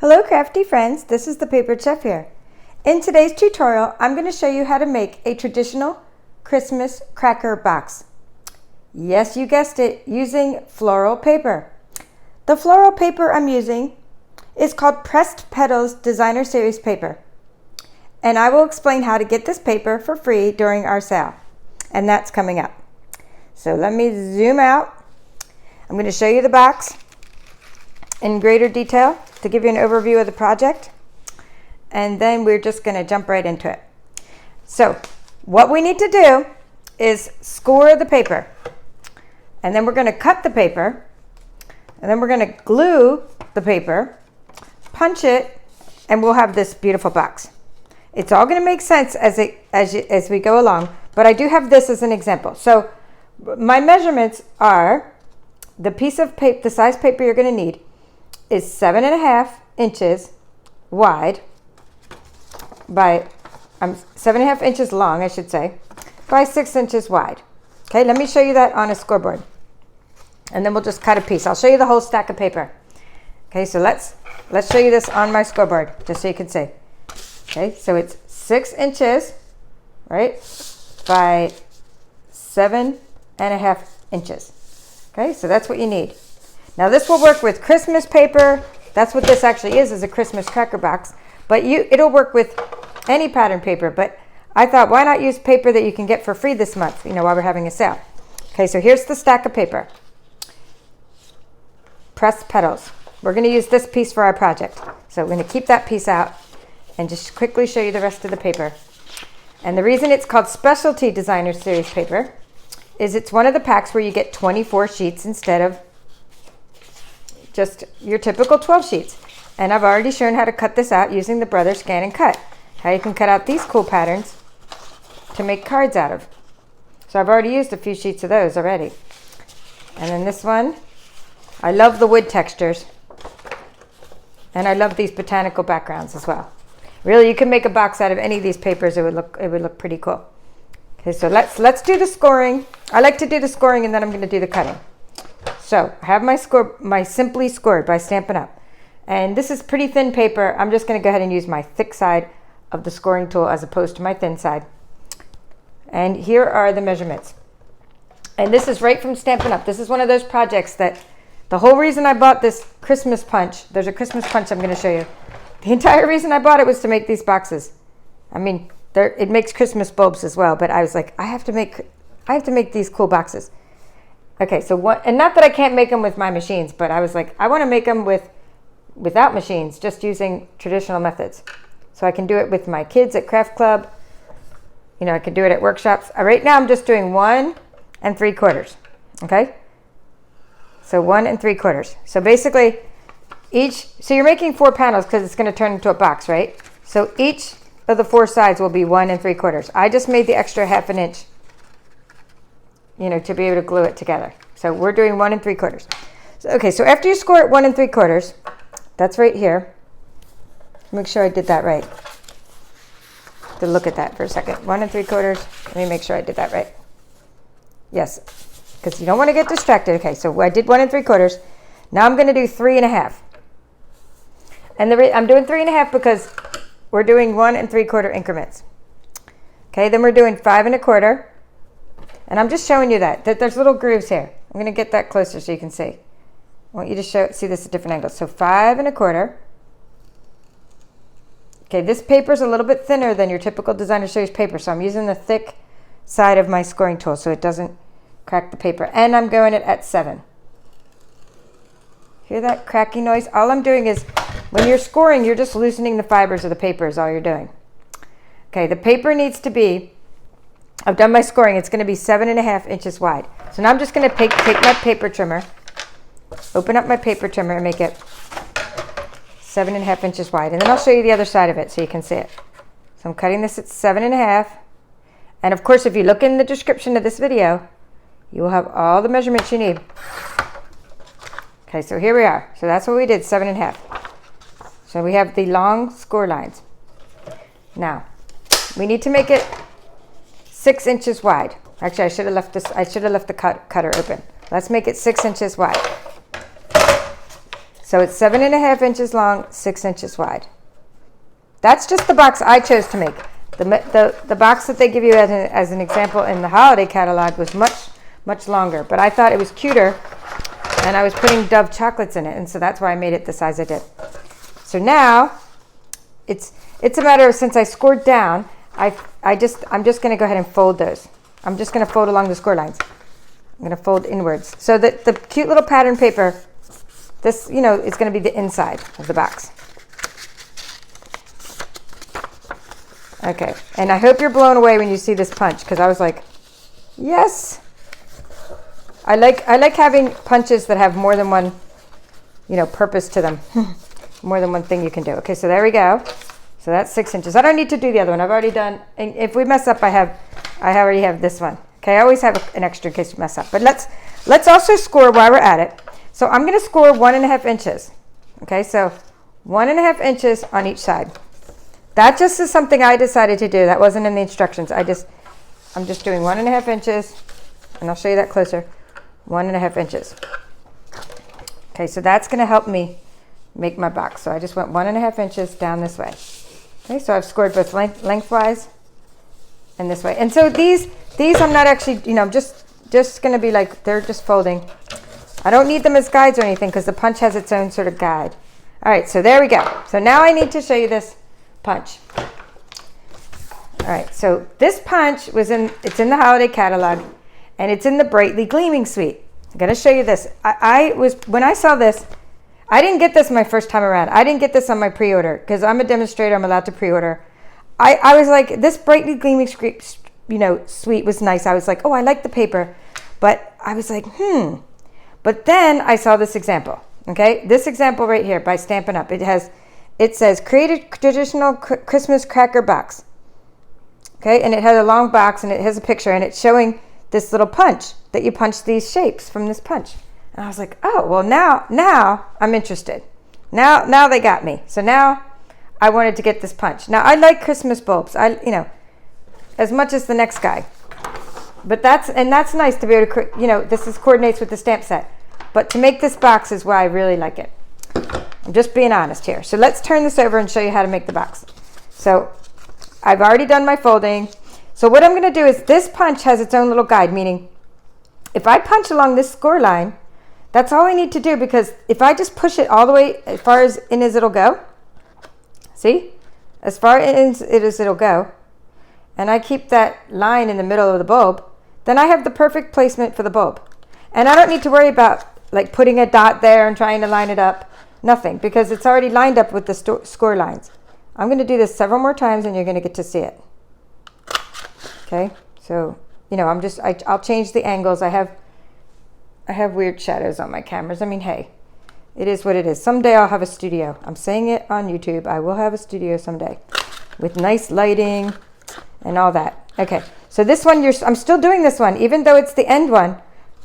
Hello crafty friends, this is the Paper Chef here. In today's tutorial, I'm going to show you how to make a traditional Christmas cracker box. Yes, you guessed it, using floral paper. The floral paper I'm using is called Pressed Petals Designer Series paper. And I will explain how to get this paper for free during our sale. And that's coming up. So let me zoom out. I'm going to show you the box in greater detail to give you an overview of the project, and then we're just going to jump right into it. So what we need to do is score the paper, and then we're going to cut the paper, and then we're going to glue the paper, punch it, and we'll have this beautiful box. It's all going to make sense as we go along, but I do have this as an example. So my measurements are the piece of paper, the size paper you're going to need is 7.5 inches wide by 7.5 inches long, I should say, by 6 inches wide. Okay, let me show you that on a scoreboard, and then we'll just cut a piece. I'll show you the whole stack of paper. Okay, so let's show you this on my scoreboard just so you can see. Okay, so it's 6 inches, right, by 7.5 inches. Okay, so that's what you need. Now this will work with Christmas paper. That's what this actually is a Christmas cracker box. But it'll work with any pattern paper. But I thought, why not use paper that you can get for free this month, while we're having a sale. Okay, so here's the stack of paper. Pressed Petals. We're going to use this piece for our project. So we're going to keep that piece out and just quickly show you the rest of the paper. And the reason it's called Specialty Designer Series paper is it's one of the packs where you get 24 sheets instead of just your typical 12 sheets. And I've already shown how to cut this out using the Brother Scan and Cut. How you can cut out these cool patterns to make cards out of. So I've already used a few sheets of those already. And then this one, I love the wood textures. And I love these botanical backgrounds as well. Really, you can make a box out of any of these papers. It would look pretty cool. Okay, so let's do the scoring. I like to do the scoring and then I'm going to do the cutting. So I have my Simply Scored by Stampin' Up. And this is pretty thin paper. I'm just going to go ahead and use my thick side of the scoring tool as opposed to my thin side. And here are the measurements. And this is right from Stampin' Up. This is one of those projects that the whole reason I bought this Christmas punch, there's a Christmas punch I'm going to show you. The entire reason I bought it was to make these boxes. I mean, it makes Christmas bulbs as well, but I was like, I have to make these cool boxes. Okay, so and not that I can't make them with my machines, but I was like, I want to make them without machines, just using traditional methods. So I can do it with my kids at Craft Club. I can do it at workshops. Right now I'm just doing 1 3/4. Okay? So 1 3/4. So basically so you're making 4 panels because it's going to turn into a box, right? So each of the 4 sides will be 1 3/4. I just made the extra 1/2 inch, to be able to glue it together. So we're doing 1 3/4. So, okay, so after you score it 1 3/4, that's right here. Make sure I did that right. To look at that for a second. 1 3/4. Let me make sure I did that right. Yes, because you don't want to get distracted. Okay, so I did 1 3/4. Now I'm going to do 3.5. And I'm doing 3.5 because we're doing 1 3/4 increments. Okay, then we're doing 5 1/4. And I'm just showing you that there's little grooves here. I'm going to get that closer so you can see. I want you to see this at different angles. So 5 1/4. Okay, this paper is a little bit thinner than your typical Designer Series paper, so I'm using the thick side of my scoring tool so it doesn't crack the paper. And I'm going it at 7. Hear that cracking noise? All I'm doing is, when you're scoring, you're just loosening the fibers of the paper is all you're doing. Okay, the paper needs to be, I've done my scoring, it's going to be 7.5 inches wide. So now I'm just going to take my paper trimmer, open up my paper trimmer and make it 7.5 inches wide. And then I'll show you the other side of it so you can see it. So I'm cutting this at 7.5. And of course, if you look in the description of this video, you will have all the measurements you need. Okay, so here we are. So that's what we did, 7.5. So we have the long score lines. Now, we need to make it 6 inches wide. Actually, I should have left the cutter open. Let's make it 6 inches wide. So it's 7.5 inches long, 6 inches wide. That's just the box I chose to make. The box that they give you as an example in the holiday catalog was much longer, but I thought it was cuter, and I was putting Dove chocolates in it, and so that's why I made it the size I did. So now it's a matter of, since I scored down, I'm just going to go ahead and fold those. I'm just going to fold along the score lines. I'm going to fold inwards so that the cute little pattern paper, this, you know, is going to be the inside of the box. Okay, and I hope you're blown away when you see this punch, because I was like, yes. I like having punches that have more than one, you know, purpose to them. More than one thing you can do. Okay, so there we go. So that's 6 inches. I don't need to do the other one. I've already done, and if we mess up, I already have this one. Okay, I always have an extra in case we mess up. But let's also score while we're at it. So I'm going to score 1.5 inches. Okay, so 1.5 inches on each side. That just is something I decided to do. That wasn't in the instructions. I'm just doing 1.5 inches, and I'll show you that closer. 1.5 inches. Okay, so that's going to help me make my box. So I just went 1.5 inches down this way. Okay, so I've scored both lengthwise and this way. And so these I'm not actually, you know, I'm just going to be like, they're just folding. I don't need them as guides or anything because the punch has its own sort of guide. All right, so there we go. So now I need to show you this punch. All right, so this punch it's in the holiday catalog, and it's in the Brightly Gleaming suite. I'm going to show you this. When I saw this, I didn't get this my first time around. I didn't get this on my pre-order because I'm a demonstrator. I'm allowed to pre-order. I was like, this Brightly Gleaming suite was nice. I was like, oh, I like the paper, but I was like, But then I saw this example. Okay, this example right here by Stampin' Up. It says create a traditional Christmas cracker box. Okay, and it has a long box and it has a picture and it's showing this little punch that you punch these shapes from this punch. And I was like, oh, well now I'm interested. Now they got me. So now I wanted to get this punch. Now I like Christmas bulbs. As much as the next guy. But that's nice to be able to, this coordinates with the stamp set. But to make this box is why I really like it. I'm just being honest here. So let's turn this over and show you how to make the box. So I've already done my folding. So what I'm going to do is this punch has its own little guide, meaning if I punch along this score line, that's all I need to do, because if I just push it all the way as far as in as it'll go, see? As far as it'll go, and I keep that line in the middle of the bulb, then I have the perfect placement for the bulb. And I don't need to worry about like putting a dot there and trying to line it up. Nothing, because it's already lined up with the score lines. I'm going to do this several more times and you're going to get to see it. Okay, so I'll change the angles. I have weird shadows on my cameras. I mean, hey, it is what it is. Someday I'll have a studio. I'm saying it on YouTube. I will have a studio someday with nice lighting and all that. Okay, so this one, I'm still doing this one. Even though it's the end one,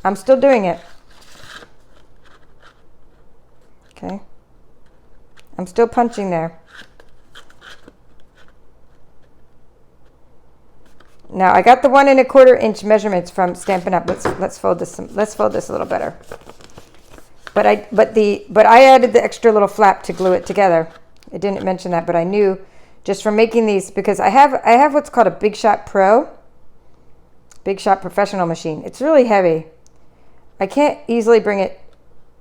I'm still doing it. Okay, I'm still punching there. Now I got the 1 1/4 inch measurements from Stampin' Up. Let's fold this. Let's fold this a little better. But I added the extra little flap to glue it together. I didn't mention that, but I knew just from making these, because I have what's called a Big Shot Pro, Big Shot Professional machine. It's really heavy. I can't easily bring it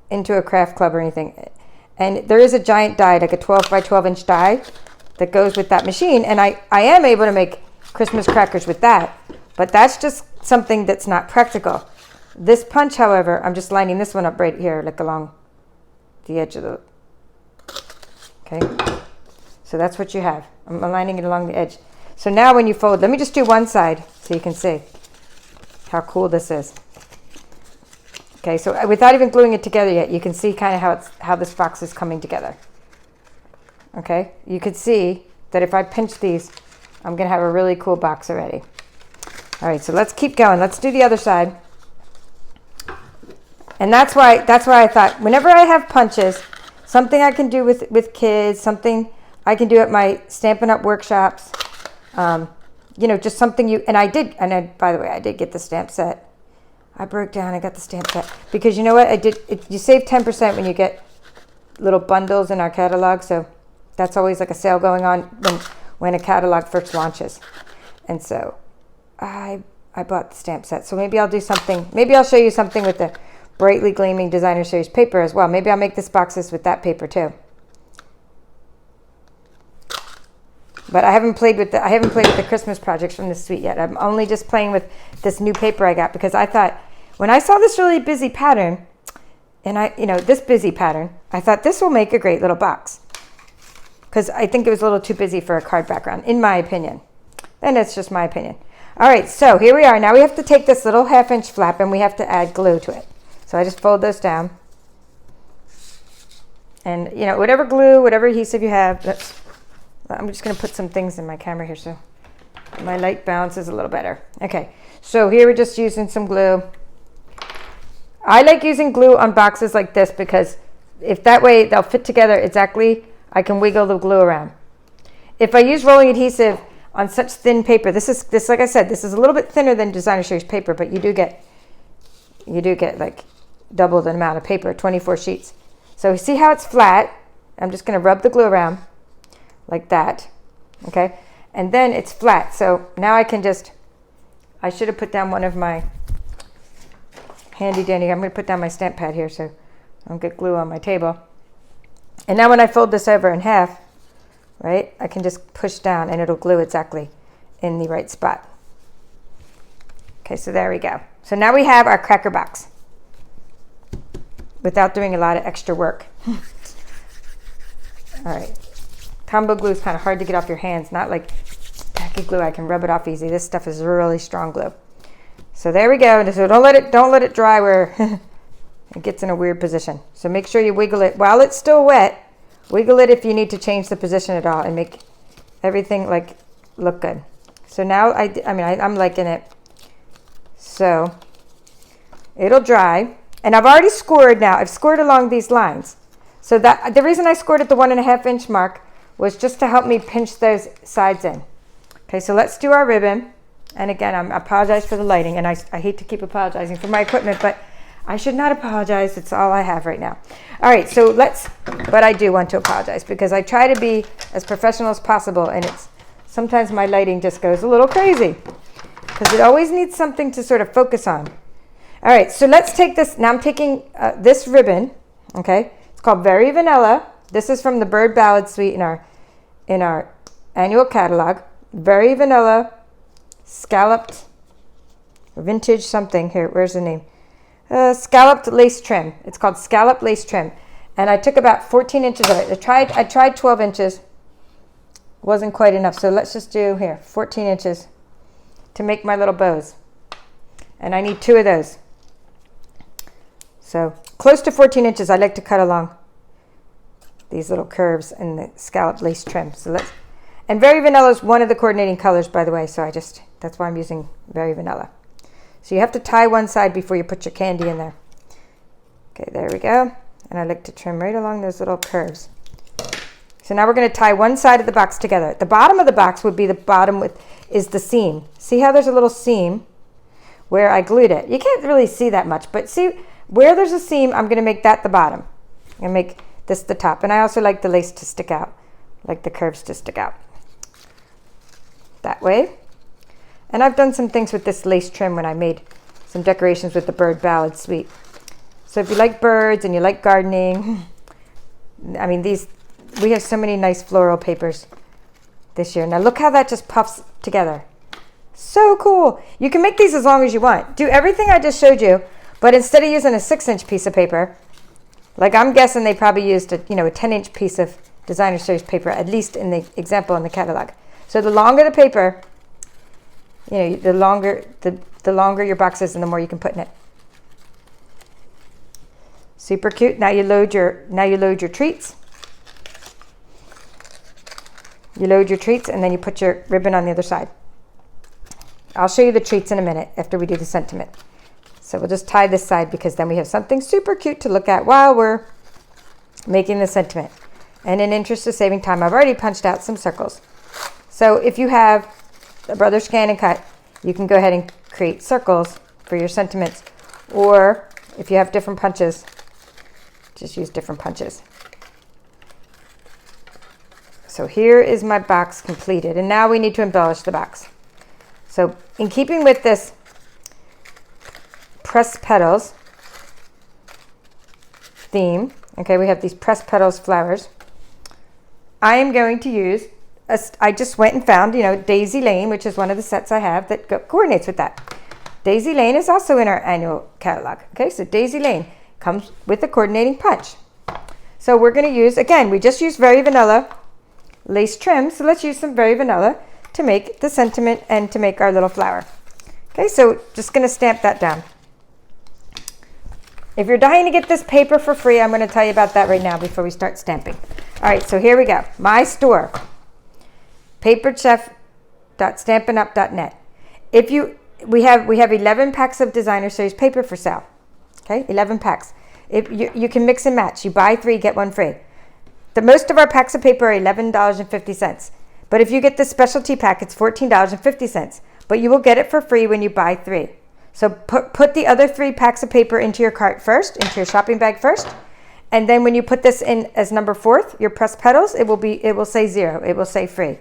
into a craft club or anything. And there is a giant die, like a 12 by 12 inch die that goes with that machine. And I am able to make Christmas crackers with that, but that's just something that's not practical. This punch, however, I'm just lining this one up right here, like along the edge of the, okay? So that's what you have. I'm lining it along the edge. So now when you fold, let me just do one side so you can see how cool this is. Okay, so without even gluing it together yet, you can see kind of how this box is coming together. Okay, you could see that if I pinch these, I'm going to have a really cool box already. All right, so let's keep going. Let's do the other side. And that's why I thought whenever I have punches, something I can do with kids, something I can do at my Stampin' Up workshops, just something by the way, I did get the stamp set. I broke down, I got the stamp set. Because you know what, you save 10% when you get little bundles in our catalog. So that's always like a sale going on when a catalog first launches. And so I bought the stamp set. So maybe I'll do something. Maybe I'll show you something with the Brightly Gleaming Designer Series paper as well. Maybe I'll make this boxes with that paper too. But I haven't played with the Christmas projects from this suite yet. I'm only just playing with this new paper I got because I thought when I saw this really busy pattern, and this busy pattern, I thought this will make a great little box. Because I think it was a little too busy for a card background, in my opinion. And it's just my opinion. All right, so here we are. Now we have to take this little 1/2 inch flap and we have to add glue to it. So I just fold those down. And, whatever glue, whatever adhesive you have, I'm just going to put some things in my camera here so my light balance is a little better. Okay, so here we're just using some glue. I like using glue on boxes like this because if that way they'll fit together exactly, I can wiggle the glue around. If I use rolling adhesive on such thin paper, this like I said, this is a little bit thinner than Designer Series paper, but you do get like double the amount of paper, 24 sheets. So see how it's flat? I'm just going to rub the glue around like that, okay? And then it's flat. So now I should have put down one of my handy dandy. I'm going to put down my stamp pad here so I don't get glue on my table. And now when I fold this over in half, right, I can just push down and it'll glue exactly in the right spot. Okay, so there we go. So now we have our cracker box without doing a lot of extra work. All right. Combo glue is kind of hard to get off your hands, not like tacky glue. I can rub it off easy. This stuff is really strong glue. So there we go. So don't let it dry where it gets in a weird position. So make sure you wiggle it while it's still wet. Wiggle it if you need to change the position at all and make everything look good. So now I'm liking it. So it'll dry, and I've already scored now. I've scored along these lines. So that the reason I scored at the 1.5 inch mark was just to help me pinch those sides in. Okay, so let's do our ribbon. And again, I apologize for the lighting, and I hate to keep apologizing for my equipment, but I should not apologize. It's all I have right now. All right, so but I do want to apologize because I try to be as professional as possible, and sometimes my lighting just goes a little crazy because it always needs something to sort of focus on. All right, so let's take this. Now I'm taking this ribbon, okay? It's called Very Vanilla. This is from the Bird Ballad Suite in our annual catalog. Very Vanilla, Scalloped, Vintage something. Here, where's the name? Scalloped Lace Trim. It's called Scalloped Lace Trim. And I took about 14 inches of it. I tried 12 inches. Wasn't quite enough. So let's just do here, 14 inches to make my little bows. And I need 2 of those. So close to 14 inches, I like to cut along these little curves in the scalloped lace trim. And Very Vanilla is one of the coordinating colors, by the way. So that's why I'm using Very Vanilla. So you have to tie one side before you put your candy in there. Okay, there we go. And I like to trim right along those little curves. So now we're going to tie one side of the box together. The bottom of the box would be is the seam. See how there's a little seam where I glued it? You can't really see that much, but see where there's a seam, I'm going to make that the bottom. I'm going to make this the top. And I also like the lace to stick out, like the curves to stick out. That way. And I've done some things with this lace trim when I made some decorations with the Bird Ballad Suite. So if you like birds and you like gardening, I mean, we have so many nice floral papers this year. Now look how that just puffs together. So cool. You can make these as long as you want. Do everything I just showed you, but instead of using a 6-inch piece of paper, like I'm guessing they probably used a 10-inch piece of Designer Series paper, at least in the example in the catalog. So the longer the paper, the longer your box is and the more you can put in it. Super cute. Now you load your treats. You load your treats and then you put your ribbon on the other side. I'll show you the treats in a minute after we do the sentiment. So we'll just tie this side because then we have something super cute to look at while we're making the sentiment. And in interest of saving time, I've already punched out some circles. So if you have a Brother Scan and Cut, you can go ahead and create circles for your sentiments. Or if you have different punches, just use different punches. So here is my box completed. And now we need to embellish the box. So in keeping with this Pressed Petals theme, okay, we have these Pressed Petals flowers. I am going to use, I just went and found, Daisy Lane, which is one of the sets I have that coordinates with that. Daisy Lane is also in our annual catalog. Okay, so Daisy Lane comes with a coordinating punch. So we're going to use, again, we just used Very Vanilla lace trim. So let's use some Very Vanilla to make the sentiment and to make our little flower. Okay, so just going to stamp that down. If you're dying to get this paper for free, I'm going to tell you about that right now before we start stamping. All right, so here we go. My store, paperchef.stampinup.net. We have 11 packs of designer series paper for sale. Okay, 11 packs. You can mix and match. You buy 3, get 1 free. Most of our packs of paper are $11.50. But if you get the specialty pack, it's $14.50. But you will get it for free when you buy 3. So put the other 3 packs of paper into your cart first, into your shopping bag first. And then when you put this in as number 4th, your Pressed Petals, it will say 0. It will say free.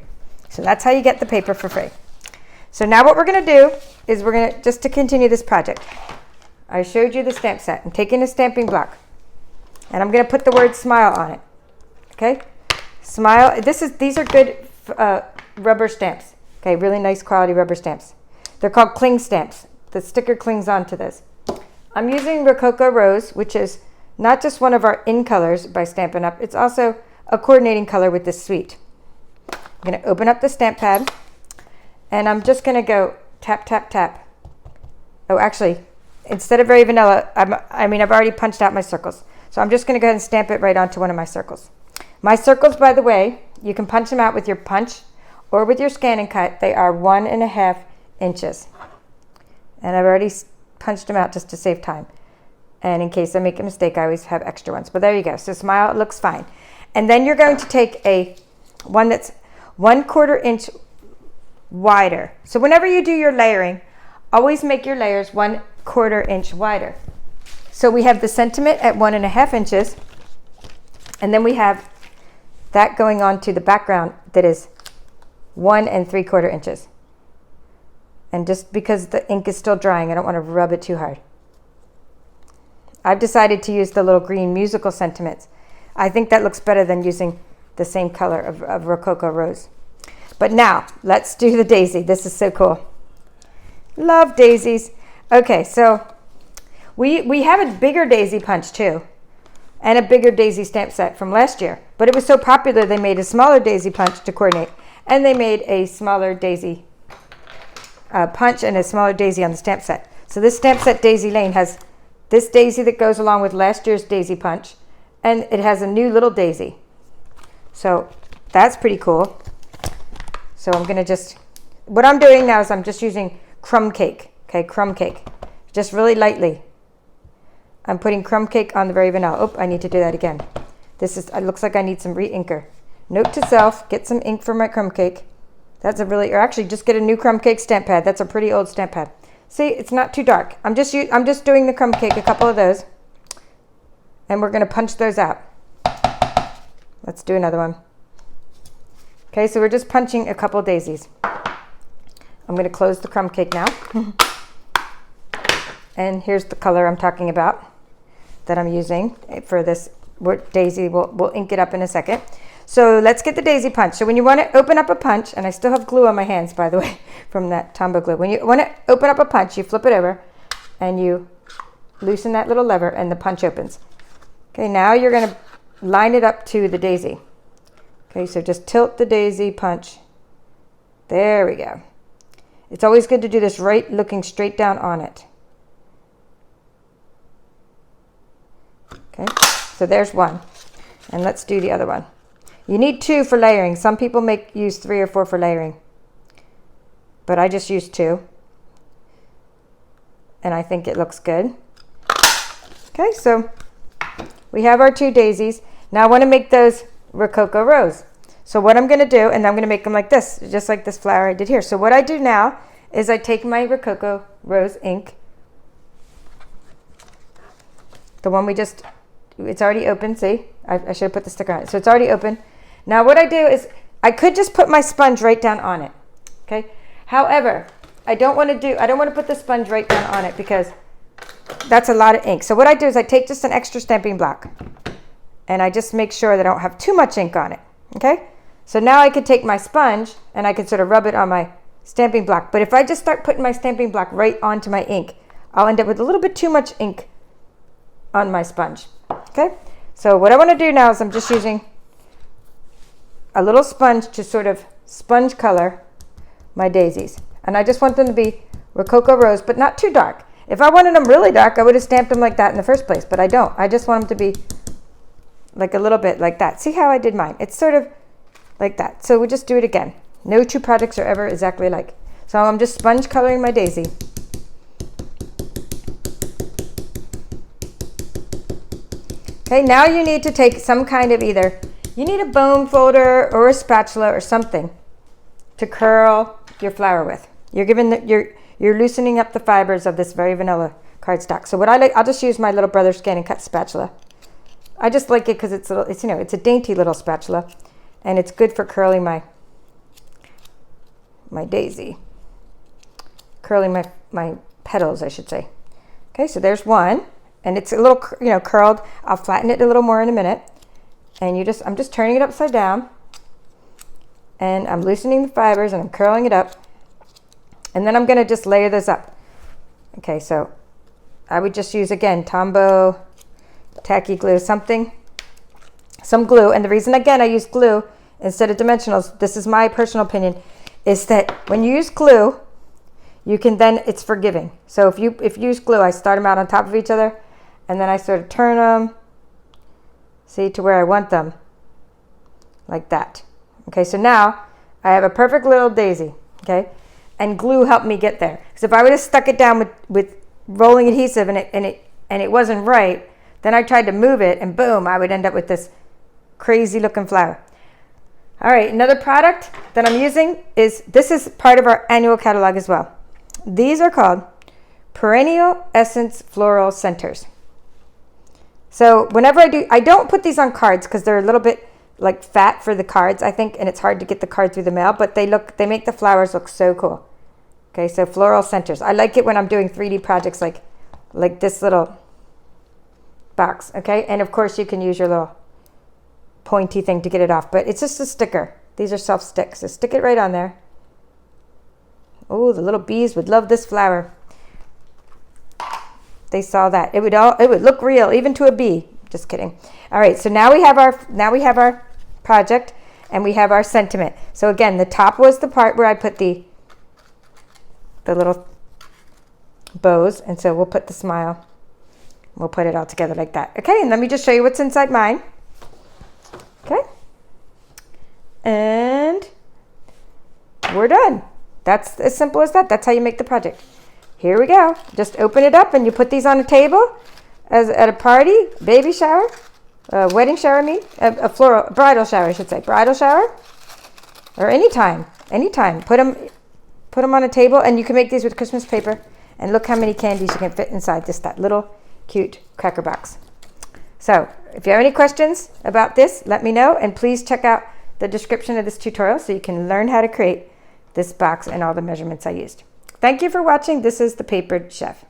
So that's how you get the paper for free. So now what we're going to do is we're going to, just to continue this project, I showed you the stamp set. I'm taking a stamping block and I'm going to put the word smile on it. Okay? Smile. These are good rubber stamps. Okay, really nice quality rubber stamps. They're called cling stamps. The sticker clings onto this. I'm using Rococo Rose, which is not just one of our in colors by Stampin' Up. It's also a coordinating color with this suite. I'm going to open up the stamp pad and I'm just going to go tap, tap, tap. Oh, actually, instead of Very Vanilla, I've already punched out my circles. So I'm just going to go ahead and stamp it right onto one of my circles. My circles, by the way, you can punch them out with your punch or with your scan and cut. They are 1.5 inches. And I've already punched them out just to save time. And in case I make a mistake, I always have extra ones. But there you go. So smile, it looks fine. And then you're going to take one that's 1/4 inch wider. So whenever you do your layering, always make your layers 1/4 inch wider. So we have the sentiment at 1.5 inches. And then we have that going on to the background that is 1 3/4 inches. And just because the ink is still drying, I don't want to rub it too hard. I've decided to use the little green musical sentiments. I think that looks better than using the same color of Rococo Rose. But now, let's do the daisy. This is so cool. Love daisies. Okay, so we have a bigger daisy punch too, and a bigger daisy stamp set from last year. But it was so popular, they made a smaller daisy punch to coordinate, and they made a smaller daisy punch and a smaller daisy on the stamp set. So this stamp set Daisy Lane has this daisy that goes along with last year's daisy punch, and it has a new little daisy. So that's pretty cool. So I'm going to what I'm doing now is I'm just using Crumb Cake. Okay, Crumb Cake. Just really lightly. I'm putting Crumb Cake on the Very Vanilla. Oh, I need to do that again. It looks like I need some re-inker. Note to self, get some ink for my Crumb Cake. Or actually just get a new Crumb Cake stamp pad. That's a pretty old stamp pad. See, it's not too dark. I'm just doing the Crumb Cake, a couple of those. And we're going to punch those out. Let's do another one. Okay, so we're just punching a couple daisies. I'm going to close the Crumb Cake now. And here's the color I'm talking about that I'm using for this daisy. We'll ink it up in a second. So let's get the daisy punch. So when you want to open up a punch, and I still have glue on my hands, by the way, from that Tombow glue. When you want to open up a punch, you flip it over and you loosen that little lever and the punch opens. Okay, now you're going to line it up to the daisy. Okay, so just tilt the daisy punch. There we go. It's always good to do this right, looking straight down on it. Okay, so there's one. And let's do the other one. You need 2 for layering. Some people use 3 or 4 for layering. But I just use 2. And I think it looks good. Okay, so we have our 2 daisies. Now I want to make those Rococo Rose. So what I'm going to do, and I'm going to make them like this, just like this flower I did here. So what I do now is I take my Rococo Rose ink, the one it's already open, see? I should have put the sticker on it. So it's already open. Now what I do is I could just put my sponge right down on it, okay? However, I don't want to put the sponge right down on it because that's a lot of ink. So what I do is I take just an extra stamping block and I just make sure that I don't have too much ink on it, okay? So now I could take my sponge and I could sort of rub it on my stamping block. But if I just start putting my stamping block right onto my ink, I'll end up with a little bit too much ink on my sponge, okay? So what I want to do now is I'm just using a little sponge to sort of sponge color my daisies. And I just want them to be Rococo Rose, but not too dark. If I wanted them really dark, I would have stamped them like that in the first place, but I don't. I just want them to be like a little bit like that. See how I did mine? It's sort of like that. So we just do it again. No two projects are ever exactly alike. So I'm just sponge coloring my daisy. Okay, now you need to take some kind of you need a bone folder or a spatula or something to curl your flower with. You're loosening up the fibers of this very vanilla cardstock. So what I'll just use my little brother's Scan and Cut spatula. I just like it because it's a dainty little spatula, and it's good for curling my daisy, curling my petals, I should say. Okay, so there's one, and it's a little curled. I'll flatten it a little more in a minute, and I'm just turning it upside down, and I'm loosening the fibers and I'm curling it up, and then I'm going to just layer this up. Okay, so I would just use again Tombow tacky glue, some glue. And the reason again I use glue instead of dimensionals, this is my personal opinion, is that when you use glue, you can it's forgiving. So if you use glue, I start them out on top of each other, and then I sort of turn them, see, to where I want them, like that. Okay, so now I have a perfect little daisy, okay? And glue helped me get there. Because if I would have stuck it down with rolling adhesive and it wasn't right, then I tried to move it, and boom, I would end up with this crazy looking flower. All right, another product that I'm using this is part of our annual catalog as well. These are called Perennial Essence Floral Centers. So whenever I don't put these on cards because they're a little bit like fat for the cards, I think, and it's hard to get the card through the mail, but they make the flowers look so cool. Okay, so Floral Centers. I like it when I'm doing 3D projects like this little box, okay? And of course you can use your little pointy thing to get it off, but it's just a sticker. These are self-stick, so stick it right on there. Oh, the little bees would love this flower. They saw that. It would look real even to a bee. Just kidding. All right, so now we have our project and we have our sentiment. So again, the top was the part where I put the little bows, and so we'll put the smile. We'll put it all together like that. Okay, and let me just show you what's inside mine. Okay. And we're done. That's as simple as that. That's how you make the project. Here we go. Just open it up and you put these on a table at a party, baby shower, wedding shower, a bridal shower, I should say. Bridal shower, or anytime. Put them on a table, and you can make these with Christmas paper. And look how many candies you can fit inside that little cute cracker box. So if you have any questions about this, let me know, and please check out the description of this tutorial so you can learn how to create this box and all the measurements I used. Thank you for watching. This is The Papered Chef.